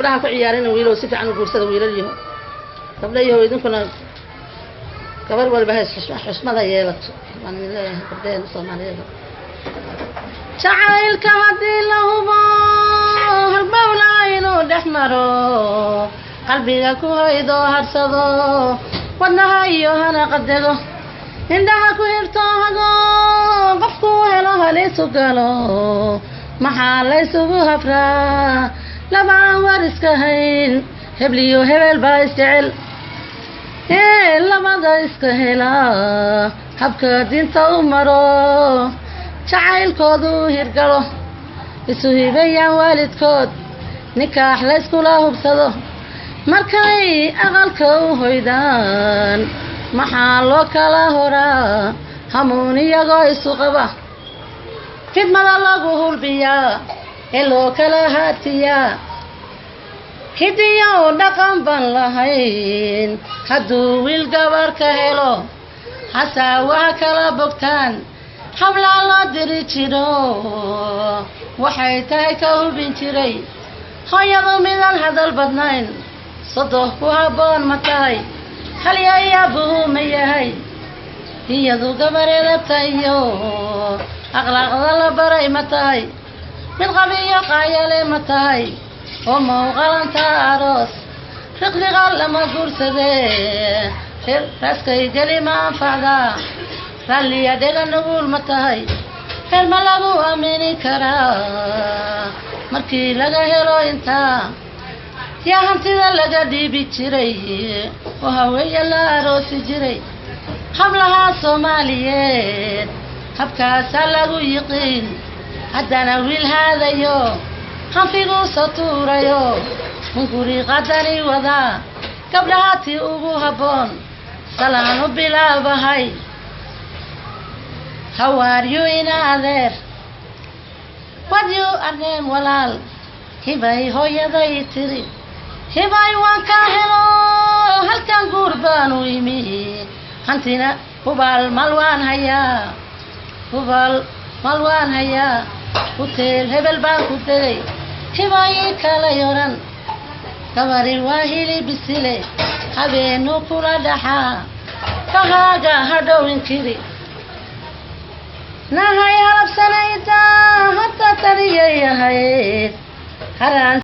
gabdhaha ku ciyaareen wiilo si fiican u guursada wiilalyo gabdhayo idinkuna gabar walba hay xusmada yeelato waan leeyahay gabdhaha Soomaaliyeed jacaylka hadii la hubo halbawla inuu dhexmaro qalbiga ku haydo harsado wadnaha iyo hana qadego indhaha ku hirto hago qofku helo halisu galo maxaa la isugu hafraa laba wariska hayn hebliyo hebel baa isjecel labada iska hela habka dinta u maro jacaylkoodu hirgalo isu hibayaan waalidkood nikaax la iskula hubsado markay aqalka u hoydaan maxaa loo kala horaa hamuun iyagoo isu qaba khidmada lagu hulbiyaa ee loo kala haatiyaa hidiyo dhaqan ban lahayn hadduu wiil gabar ka helo hasaa waa kala bogtaan hablaa loo diri jiro waxay tahay ka hubin jiray hooyadu midaan hadal badnayn sodoh ku habboon ma tahay halyayaabuhu ma yahay iyadu gabareedabta iyo akhlaaqda la baray ma tahay mid qabiyo qaayale ma tahay oo mawqalanta aroos riqriqa lama guursadee raskay geli ma anfacda ralliya dhega nugul ma tahay reer ma lagu aamini karaa markii laga helo intaa yaa hantida laga dhiibi jiray oo haweenka la aroosi jiray hablaha Soomaaliyeed habkaasaa lagu yiqiin haddana wiil haadayo hanfigu satuurayo munguri qadani wada gabdhahatii ugu habboon salaan u bilaabahay how are you in adeer what you are name walaal hibay hooyaday tiri hibay waan ka helo halkan gurbaan u imi hantina hubal malwaan hayaa hotel hebel baan ku tagay hibay kala yoran gabari waa hilib bisile habeenu kula dhaxaa kahaaga hadhowin kiri nahay halabsanayda hatta tariyayahay haran